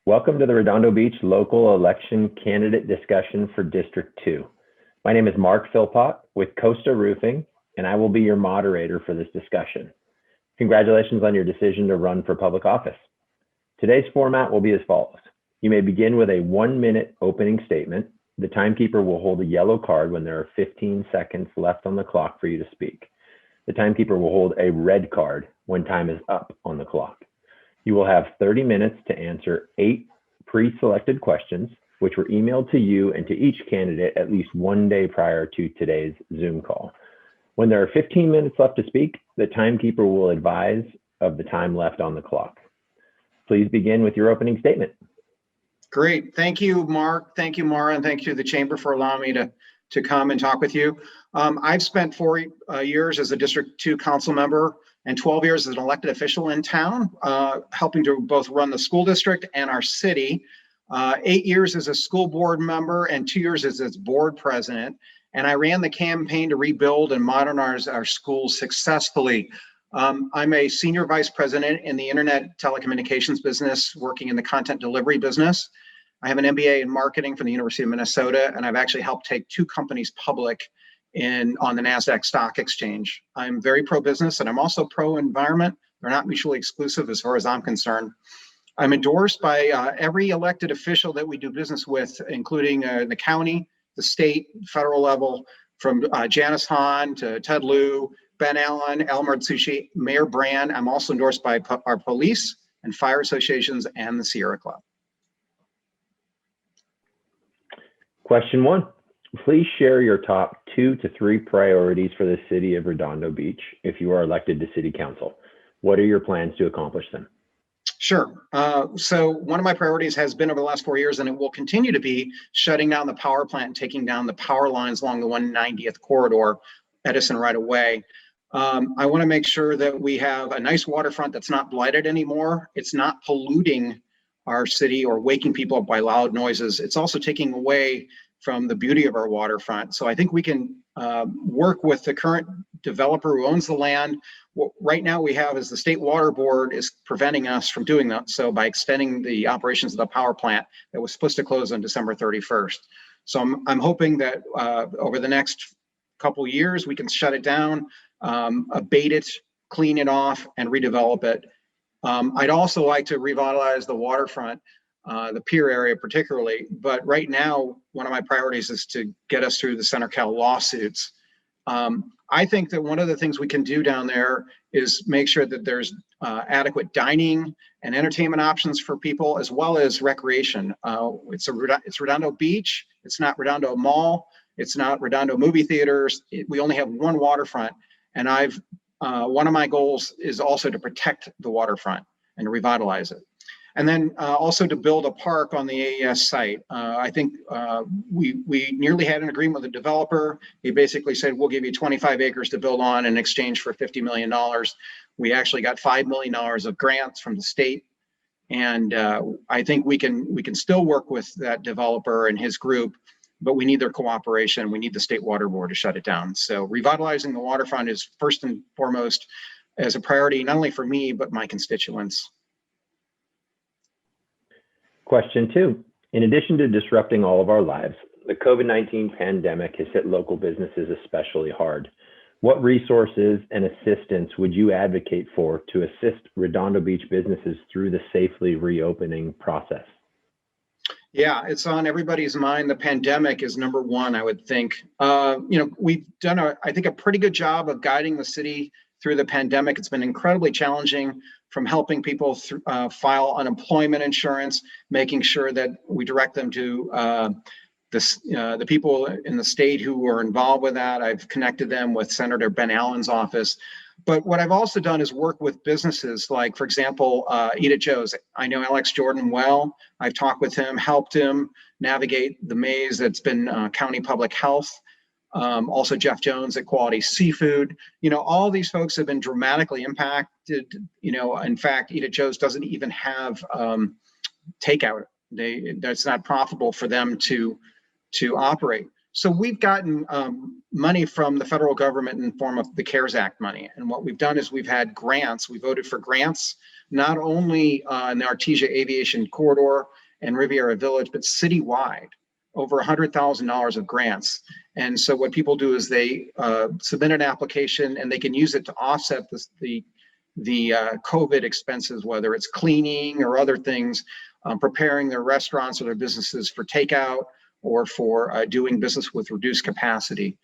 Welcome to the Redondo Beach local election candidate discussion for District 2. My name is Mark Philpott with Costa Roofing, and I will be your moderator for this discussion. Congratulations on your decision to run for public office. Today's format will be as follows. You may begin with a 1-minute opening statement. The timekeeper will hold a yellow card when there are 15 seconds left on the clock for you to speak. The timekeeper will hold a red card when time is up on the clock. You will have 30 minutes to answer 8 pre-selected questions, which were emailed to you and to each candidate at least 1 day prior to today's Zoom call. When there are 15 minutes left to speak, the timekeeper will advise of the time left on the clock. Please begin with your opening statement. Great. Thank you, Mark. Thank you, Mara, and thank you to the Chamber for allowing me to come and talk with you. I've spent 4 years as a District 2 council member and 12 years as an elected official in town, helping to both run the school district and our city. 8 years as a school board member and 2 years as its board president. And I ran the campaign to rebuild and modernize our schools successfully. I'm a senior vice president in the internet telecommunications business, working in the content delivery business. I have an MBA in marketing from the University of Minnesota, and I've actually helped take 2 companies public on the NASDAQ stock exchange. I'm very pro-business and I'm also pro-environment. They're not mutually exclusive as far as I'm concerned. I'm endorsed by every elected official that we do business with, including the county, the state, federal level, from Janice Hahn to Ted Lieu, Ben Allen, Elmer Tsushi, Mayor Brand. I'm also endorsed by our police and fire associations and the Sierra Club. Question 1. Please share your top 2 to 3 priorities for the city of Redondo Beach if you are elected to city council. What are your plans to accomplish them? Sure. So one of my priorities has been over the last 4 years, and it will continue to be, shutting down the power plant and taking down the power lines along the 190th corridor, Edison right away. I want to make sure that we have a nice waterfront that's not blighted anymore. It's not polluting our city or waking people up by loud noises. It's also taking away from the beauty of our waterfront. So I think we can work with the current developer who owns the land. What right now we have is the State Water Board is preventing us from doing that. So by extending the operations of the power plant that was supposed to close on December 31st. So I'm hoping that over the next couple of years, we can shut it down, abate it, clean it off, and redevelop it. I'd also like to revitalize the waterfront, the pier area particularly, but right now, one of my priorities is to get us through the Center Cal lawsuits. I think that one of the things we can do down there is make sure that there's adequate dining and entertainment options for people, as well as recreation. It's Redondo Beach. It's not Redondo Mall. It's not Redondo movie theaters. We only have one waterfront, and one of my goals is also to protect the waterfront and to revitalize it. And then also to build a park on the AES site. I think we nearly had an agreement with the developer. He basically said, we'll give you 25 acres to build on in exchange for $50 million. We actually got $5 million of grants from the state. And I think we can still work with that developer and his group, but we need their cooperation. We need the State Water Board to shut it down. So revitalizing the waterfront is first and foremost as a priority, not only for me, but my constituents. Question 2. In addition to disrupting all of our lives, the COVID-19 pandemic has hit local businesses especially hard. What resources and assistance would you advocate for to assist Redondo Beach businesses through the safely reopening process? Yeah, it's on everybody's mind. The pandemic is number one, I would think. We've done, I think, a pretty good job of guiding the city through the pandemic. It's been incredibly challenging, from helping people file unemployment insurance, making sure that we direct them to the people in the state who were involved with that. I've connected them with Senator Ben Allen's office. But what I've also done is work with businesses like, for example, Eat at Joe's. I know Alex Jordan well. I've talked with him, helped him navigate the maze that's been county public health. Also Jeff Jones at Quality Seafood. All these folks have been dramatically impacted. In fact, Eat at Joe's doesn't even have takeout. That's not profitable for them to operate. So we've gotten money from the federal government in the form of the CARES Act money. And what we've done is we've had grants. We voted for grants not only in the Artesia Aviation Corridor and Riviera Village, but citywide, over $100,000 of grants. And so what people do is they submit an application and they can use it to offset the COVID expenses, whether it's cleaning or other things, preparing their restaurants or their businesses for takeout or for doing business with reduced capacity.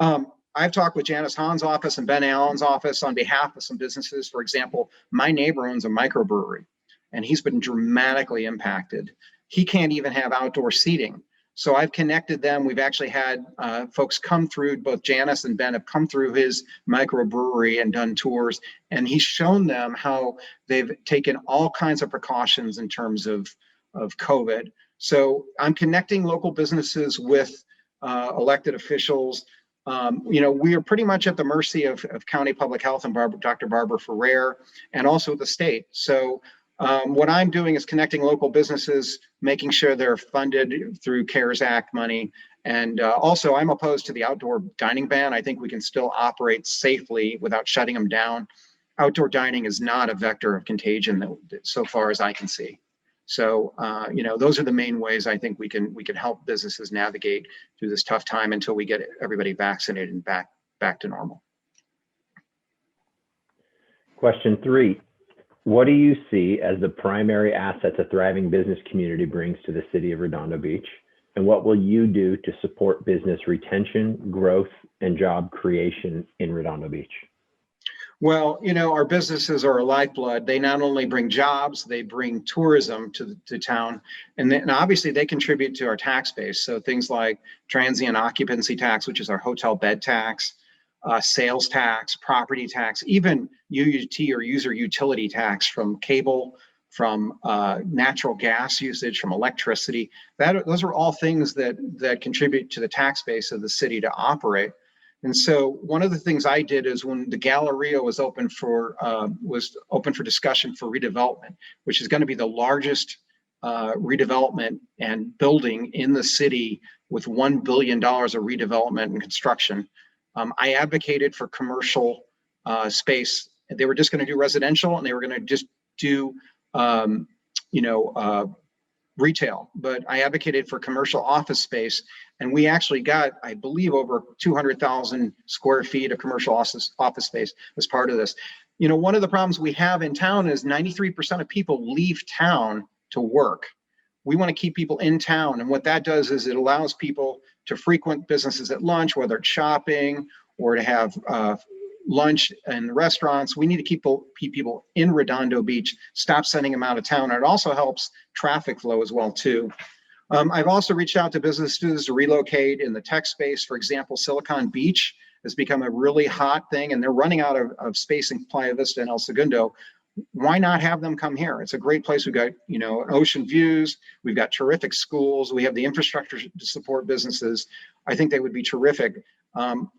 I've talked with Janice Hahn's office and Ben Allen's office on behalf of some businesses. For example, my neighbor owns a microbrewery and he's been dramatically impacted. He can't even have outdoor seating. So I've connected them. We've actually had folks come through, both Janice and Ben have come through his microbrewery and done tours, and he's shown them how they've taken all kinds of precautions in terms of COVID. So I'm connecting local businesses with elected officials. We are pretty much at the mercy of County Public Health and Dr. Barbara Ferrer, and also the state. So what I'm doing is connecting local businesses, making sure they're funded through CARES Act money. And also, I'm opposed to the outdoor dining ban. I think we can still operate safely without shutting them down. Outdoor dining is not a vector of contagion, so far as I can see. So, those are the main ways I think we can help businesses navigate through this tough time until we get everybody vaccinated and back to normal. Question 3. What do you see as the primary assets a thriving business community brings to the city of Redondo Beach? And what will you do to support business retention, growth, and job creation in Redondo Beach? Well, our businesses are our lifeblood. They not only bring jobs, they bring tourism to town. And obviously they contribute to our tax base. So things like transient occupancy tax, which is our hotel bed tax, sales tax, property tax, even UUT or user utility tax from cable, from natural gas usage, from electricity. Those are all things that contribute to the tax base of the city to operate. And so one of the things I did is when the Galleria was open for discussion for redevelopment, which is going to be the largest redevelopment and building in the city with $1 billion of redevelopment and construction. I advocated for commercial space. They were just going to do residential and they were going to just do, retail, but I advocated for commercial office space. And we actually got, I believe, over 200,000 square feet of commercial office space as part of this. One of the problems we have in town is 93% of people leave town to work. We want to keep people in town. And what that does is it allows people to frequent businesses at lunch, whether it's shopping or to have lunch in restaurants. We need to keep people in Redondo Beach, stop sending them out of town. And it also helps traffic flow as well, too. I've also reached out to businesses to relocate in the tech space. For example, Silicon Beach has become a really hot thing, and they're running out of space in Playa Vista and El Segundo. Why not have them come here? It's a great place. We've got, ocean views. We've got terrific schools. We have the infrastructure to support businesses. I think they would be terrific.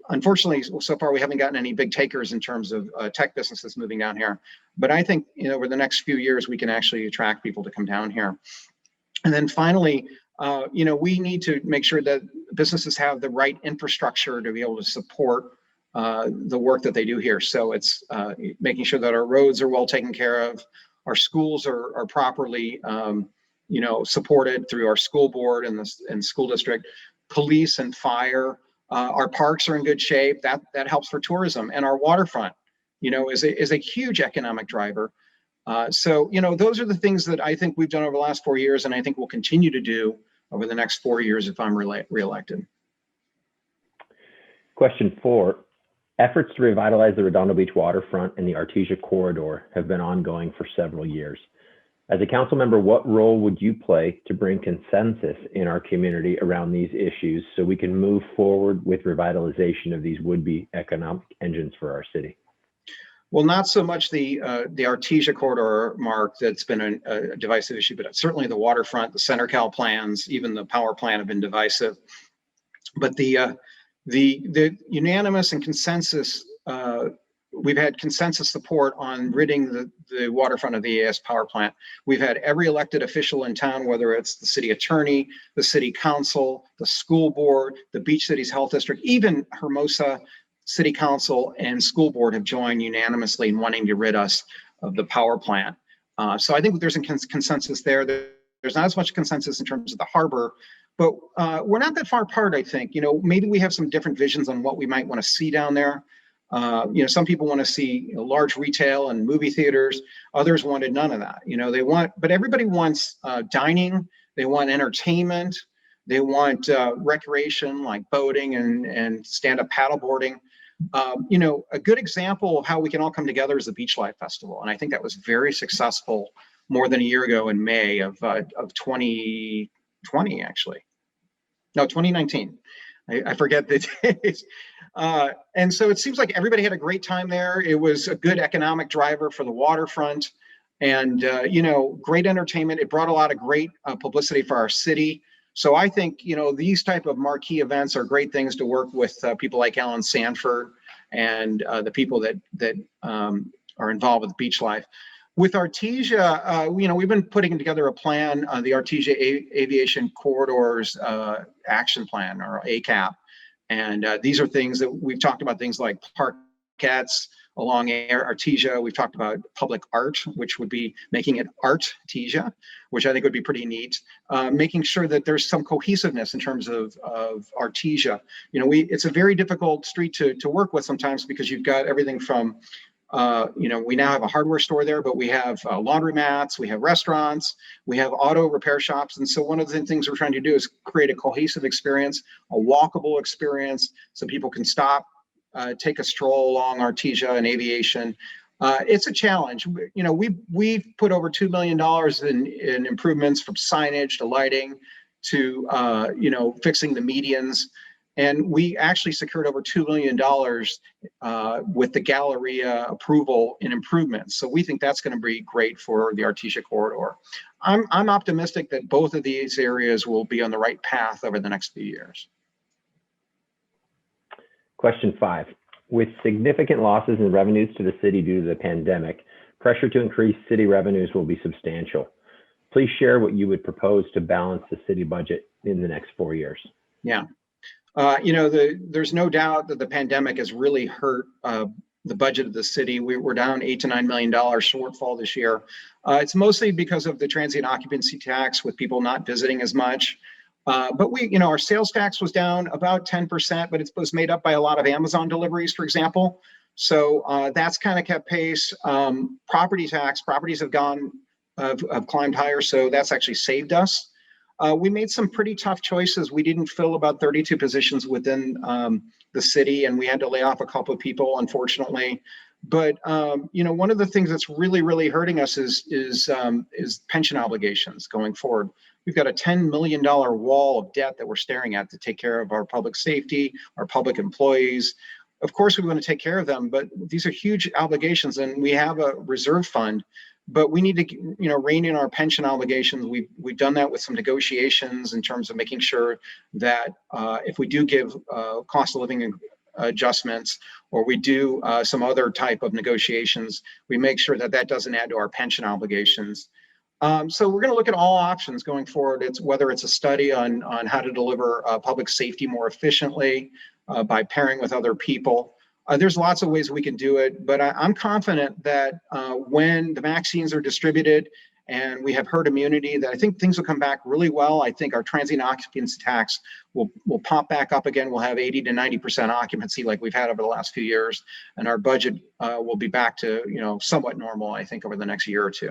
Unfortunately, so far we haven't gotten any big takers in terms of tech businesses moving down here. But I think, over the next few years, we can actually attract people to come down here. And then finally, we need to make sure that businesses have the right infrastructure to be able to support the work that they do here. So it's making sure that our roads are well taken care of, our schools are properly, supported through our school board and school district, police and fire. Our parks are in good shape. That helps for tourism, and our waterfront, is a huge economic driver. So those are the things that I think we've done over the last 4 years, and I think we'll continue to do over the next 4 years if I'm reelected. Question 4. Efforts to revitalize the Redondo Beach waterfront and the Artesia corridor have been ongoing for several years. As a council member, what role would you play to bring consensus in our community around these issues so we can move forward with revitalization of these would-be economic engines for our city? Well, not so much the Artesia corridor, Mark, that's been a divisive issue, but certainly the waterfront, the CenterCal plans, even the power plant have been divisive. But the unanimous and consensus, we've had consensus support on ridding the waterfront of the EAS power plant. We've had every elected official in town, whether it's the city attorney, the city council, the school board, the Beach Cities Health District, even Hermosa City Council and school board have joined unanimously in wanting to rid us of the power plant. So I think there's a consensus there. There's not as much consensus in terms of the harbor, but we're not that far apart, I think. Maybe we have some different visions on what we might want to see down there. Some people want to see large retail and movie theaters. Others wanted none of that. But everybody wants dining. They want entertainment. They want recreation like boating and stand-up paddleboarding. A good example of how we can all come together is the Beach Life Festival, and I think that was very successful more than a year ago in May of 2020, actually. No, 2019. I forget the days. And so it seems like everybody had a great time there. It was a good economic driver for the waterfront, and great entertainment. It brought a lot of great publicity for our city. So I think these type of marquee events are great things to work with people like Alan Sanford and the people that are involved with Beach Life. With Artesia, we've been putting together a plan, the Artesia Aviation Corridors Action Plan, or ACAP. And these are things that we've talked about, things like parkettes along Artesia. We've talked about public art, which would be making it Artesia, which I think would be pretty neat. Making sure that there's some cohesiveness in terms of Artesia. It's a very difficult street to work with sometimes, because you've got everything from we now have a hardware store there, but we have laundromats, we have restaurants, we have auto repair shops. And so one of the things we're trying to do is create a cohesive experience, a walkable experience, so people can stop, take a stroll along Artesia and Aviation. It's a challenge. We've put over $2 million in improvements, from signage to lighting to fixing the medians. And we actually secured over $2 million with the Galleria approval in improvements. So we think that's going to be great for the Artesia corridor. I'm optimistic that both of these areas will be on the right path over the next few years. Question 5. With significant losses in revenues to the city due to the pandemic, pressure to increase city revenues will be substantial. Please share what you would propose to balance the city budget in the next 4 years. Yeah. There's no doubt that the pandemic has really hurt the budget of the city. We're down $8 to $9 million shortfall this year. It's mostly because of the transient occupancy tax, with people not visiting as much. But our sales tax was down about 10%, but it was made up by a lot of Amazon deliveries, for example. So that's kind of kept pace. Properties have climbed higher, so that's actually saved us. We made some pretty tough choices. We didn't fill about 32 positions within the city, and we had to lay off a couple of people, unfortunately. But one of the things that's really, really hurting us is pension obligations going forward. We've got a $10 million wall of debt that we're staring at to take care of our public safety, our public employees. Of course, we want to take care of them, but these are huge obligations, and we have a reserve fund. But we need to, rein in our pension obligations. We've done that with some negotiations in terms of making sure that if we do give cost of living adjustments, or we do some other type of negotiations, we make sure that doesn't add to our pension obligations. So we're going to look at all options going forward. Whether it's a study on how to deliver public safety more efficiently by pairing with other people. There's lots of ways we can do it, but I'm confident that when the vaccines are distributed and we have herd immunity, that I think things will come back really well. I think our transient occupancy tax will pop back up again. We'll have 80 to 90% occupancy like we've had over the last few years, and our budget will be back to somewhat normal, I think, over the next year or two.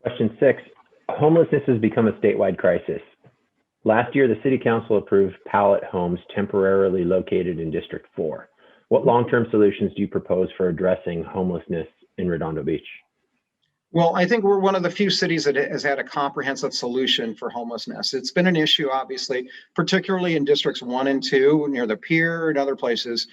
Question 6. Homelessness has become a statewide crisis. Last year, the City Council approved pallet homes temporarily located in District 4. What long-term solutions do you propose for addressing homelessness in Redondo Beach? Well, I think we're one of the few cities that has had a comprehensive solution for homelessness. It's been an issue, obviously, particularly in Districts 1 and 2, near the pier and other places.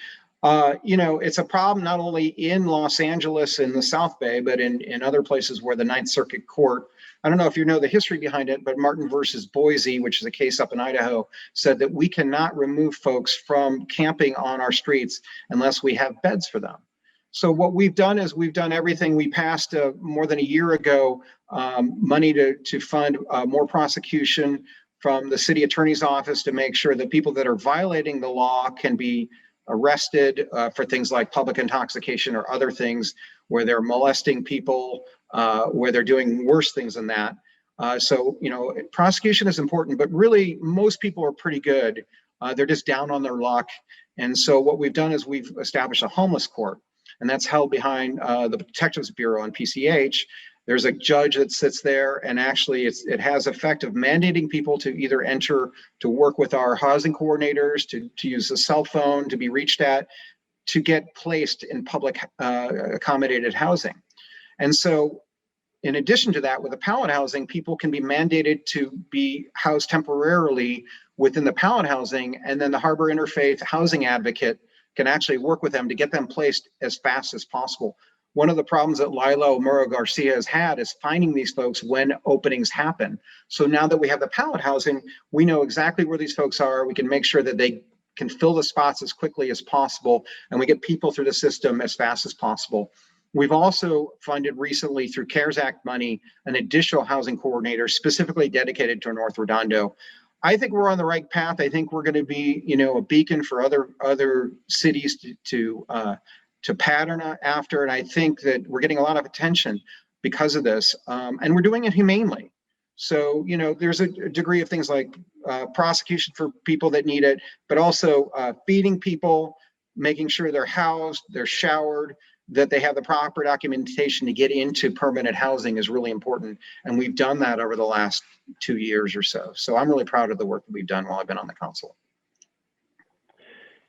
It's a problem not only in Los Angeles in the South Bay, but in other places where the Ninth Circuit Court, I don't know if you know the history behind it, but Martin versus Boise, which is a case up in Idaho, said that we cannot remove folks from camping on our streets unless we have beds for them. So what we've done is we've done everything. We passed more than a year ago money to fund more prosecution from the city attorney's office to make sure that people that are violating the law can be arrested for things like public intoxication or other things. where they're molesting people, where they're doing worse things than that. So, prosecution is important, but really most people are pretty good. They're just down on their luck. And so what we've done is we've established a homeless court, and that's held behind the Protectives Bureau and PCH. There's a judge that sits there, and actually it has effect of mandating people to either enter to work with our housing coordinators, to use a cell phone, to be reached at, to get placed in public accommodated housing. And so in addition to that, with the pallet housing, people can be mandated to be housed temporarily within the pallet housing, and then the Harbor Interfaith Housing Advocate can actually work with them to get them placed as fast as possible. One of the problems that Lila Muro Garcia has had is finding these folks when openings happen. So now that we have the pallet housing, we know exactly where these folks are. We can make sure that they can fill the spots as quickly as possible, and we get people through the system as fast as possible. We've also funded recently through CARES Act money an additional housing coordinator specifically dedicated to North Redondo. I think we're on the right path. I think we're going to be, a beacon for other cities to pattern after. And I think that we're getting a lot of attention because of this, and we're doing it humanely. So, there's a degree of things like prosecution for people that need it, but also feeding people, making sure they're housed, they're showered, that they have the proper documentation to get into permanent housing is really important. And we've done that over the last 2 years or so. So I'm really proud of the work that we've done while I've been on the council.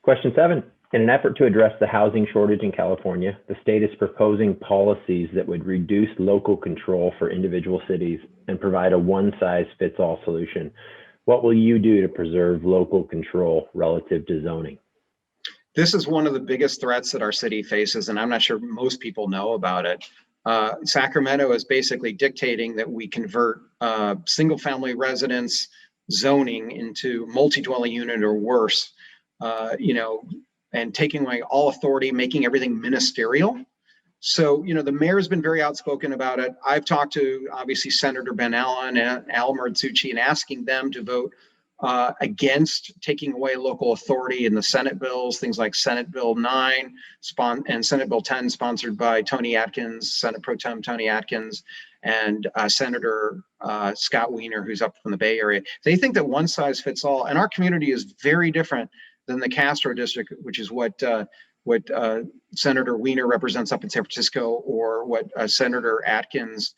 Question 7. In an effort to address the housing shortage in California, the state is proposing policies that would reduce local control for individual cities and provide a one-size-fits-all solution. What will you do to preserve local control relative to zoning? This is one of the biggest threats that our city faces, and I'm not sure most people know about it. Sacramento is basically dictating that we convert single-family residence zoning into multi-dwelling unit or worse, and taking away all authority, making everything ministerial. So, the mayor has been very outspoken about it. I've talked to, obviously, Senator Ben Allen and Al Marzouchi and asking them to vote against taking away local authority in the Senate bills, things like Senate Bill 9 and Senate Bill 10, sponsored by Tony Atkins, Senate Pro Tem Tony Atkins, and Senator Scott Wiener, who's up from the Bay Area. They think that one size fits all, and our community is very different than the Castro district, which is what Senator Wiener represents up in San Francisco, or what Senator Atkins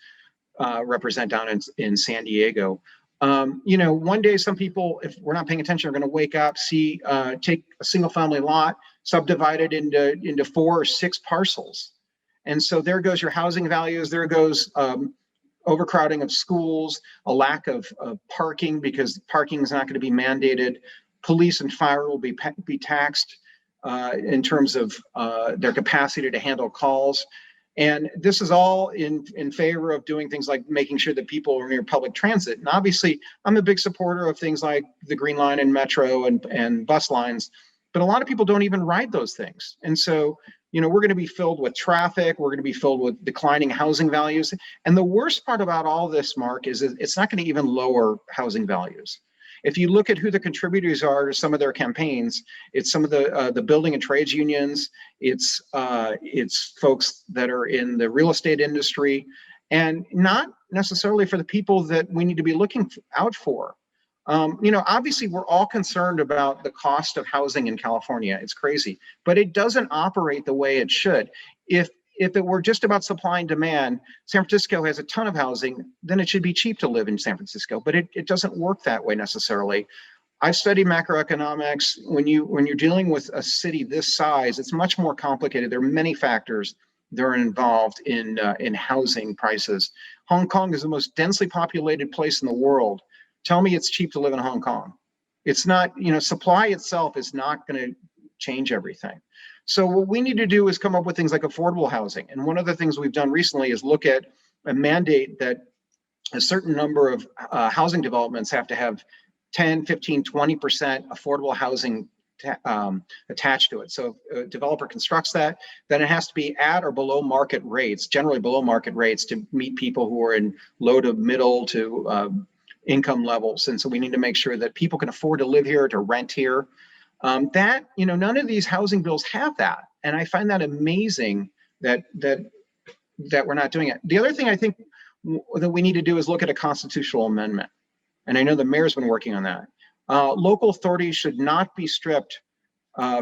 represent down in San Diego. One day some people, if we're not paying attention, are going to wake up, see, take a single family lot, subdivide it into 4 or 6 parcels. And so there goes your housing values. There goes overcrowding of schools, a lack of parking, because parking is not going to be mandated. Police and fire will be taxed in terms of their capacity to handle calls. And this is all in favor of doing things like making sure that people are near public transit. And obviously, I'm a big supporter of things like the Green Line and Metro and bus lines, but a lot of people don't even ride those things. And so, we're going to be filled with traffic. We're going to be filled with declining housing values. And the worst part about all this, Mark, is it's not going to even lower housing values. If you look at who the contributors are to some of their campaigns, it's some of the building and trades unions, it's folks that are in the real estate industry, and not necessarily for the people that we need to be looking out for. Obviously, we're all concerned about the cost of housing in California. It's crazy, but it doesn't operate the way it should. If it were just about supply and demand, San Francisco has a ton of housing, then it should be cheap to live in San Francisco, but it doesn't work that way necessarily. I've studied macroeconomics. When you're dealing with a city this size, it's much more complicated. There are many factors that are involved in housing prices. Hong Kong is the most densely populated place in the world. Tell me it's cheap to live in Hong Kong. It's not, supply itself is not going to change everything. So what we need to do is come up with things like affordable housing. And one of the things we've done recently is look at a mandate that a certain number of housing developments have to have 10, 15, 20% affordable housing attached to it. So if a developer constructs that, then it has to be at or below market rates, generally below market rates, to meet people who are in low to middle to income levels. And so we need to make sure that people can afford to live here, to rent here. None of these housing bills have that. And I find that amazing that that we're not doing it. The other thing I think that we need to do is look at a constitutional amendment. And I know the mayor's been working on that. Local authorities should not be stripped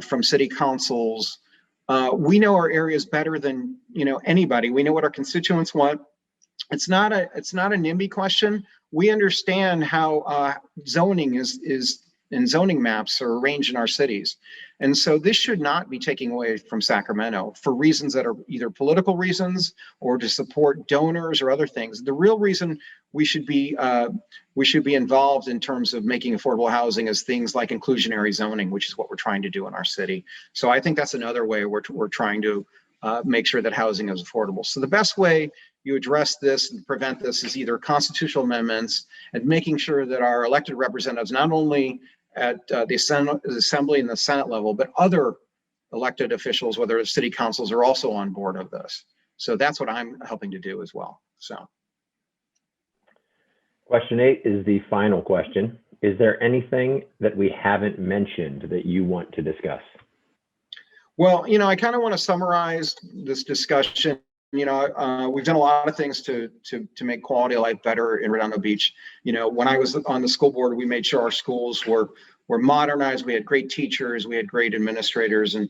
from city councils. We know our areas better than anybody. We know what our constituents want. It's not a NIMBY question. We understand how zoning is and zoning maps are arranged in our cities. And so this should not be taking away from Sacramento for reasons that are either political reasons or to support donors or other things. The real reason we should be involved in terms of making affordable housing is things like inclusionary zoning, which is what we're trying to do in our city. So I think that's another way we're trying to make sure that housing is affordable. So the best way you address this and prevent this is either constitutional amendments and making sure that our elected representatives, not only at the Assembly and the Senate level, but other elected officials, whether it's city councils, are also on board of this. So that's what I'm helping to do as well. So. Question 8 is the final question. Is there anything that we haven't mentioned that you want to discuss? Well, I kind of want to summarize this discussion. We've done a lot of things to make quality of life better in Redondo Beach. When I was on the school board, we made sure our schools were modernized. We had great teachers, we had great administrators, and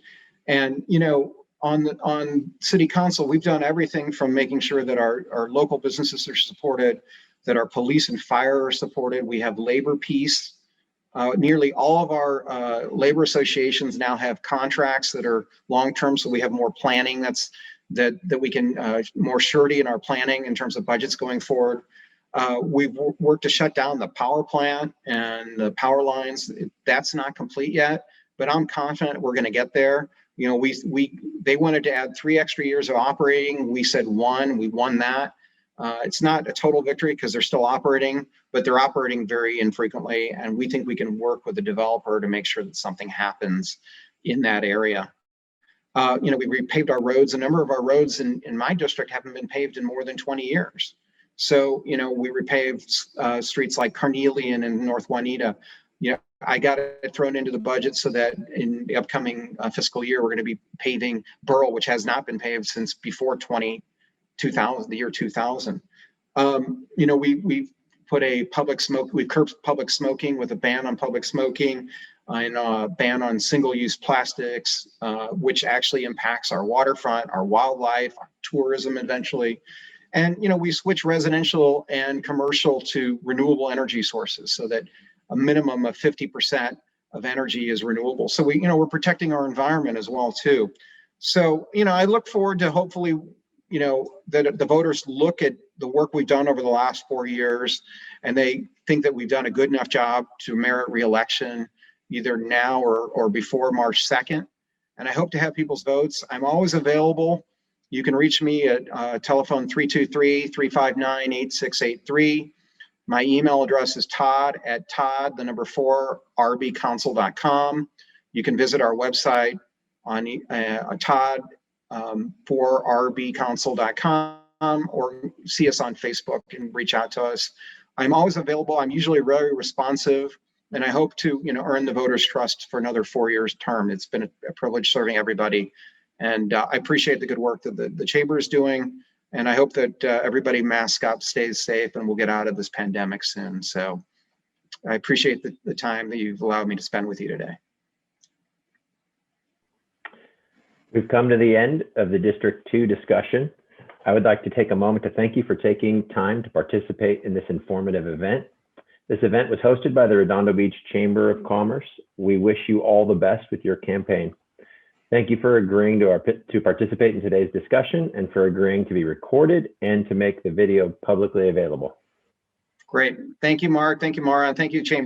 on city council, we've done everything from making sure that our local businesses are supported, that our police and fire are supported. We have labor peace. Nearly all of our labor associations now have contracts that are long-term, so we have more planning that we can more surety in our planning in terms of budgets going forward. We've worked to shut down the power plant and the power lines. That's not complete yet, but I'm confident we're going to get there. They wanted to add 3 extra years of operating. We said 1. We won that. It's not a total victory because they're still operating, but they're operating very infrequently. And we think we can work with the developer to make sure that something happens in that area. We repaved our roads. A number of our roads in my district haven't been paved in more than 20 years. So, we repaved streets like Carnelian and North Juanita. I got it thrown into the budget so that in the upcoming fiscal year, we're going to be paving Burrell, which has not been paved since before 2000, the year 2000. We put we curbed public smoking with a ban on public smoking and a ban on single-use plastics, which actually impacts our waterfront, our wildlife, our tourism eventually. And, we switch residential and commercial to renewable energy sources so that a minimum of 50% of energy is renewable. So we're protecting our environment as well too. So, I look forward to hopefully that the voters look at the work we've done over the last 4 years, and they think that we've done a good enough job to merit re-election either now or before March 2nd. And I hope to have people's votes. I'm always available. You can reach me at telephone 323-359-8683. My email address is Todd at rbcouncil.com. You can visit our website on Todd for rbcouncil.com or see us on Facebook and reach out to us. I'm always available. I'm usually very responsive, and I hope to earn the voters' trust for another 4 years term. It's been a privilege serving everybody, and I appreciate the good work that the chamber is doing, and I hope that everybody masks up, stays safe, and we'll get out of this pandemic soon. So I appreciate the time that you've allowed me to spend with you today. We've come to the end of the District 2 discussion. I would like to take a moment to thank you for taking time to participate in this informative event. This event was hosted by the Redondo Beach Chamber of Commerce. We wish you all the best with your campaign. Thank you for agreeing to participate in today's discussion and for agreeing to be recorded and to make the video publicly available. Great. Thank you, Mark. Thank you, Mara. Thank you, Chamber.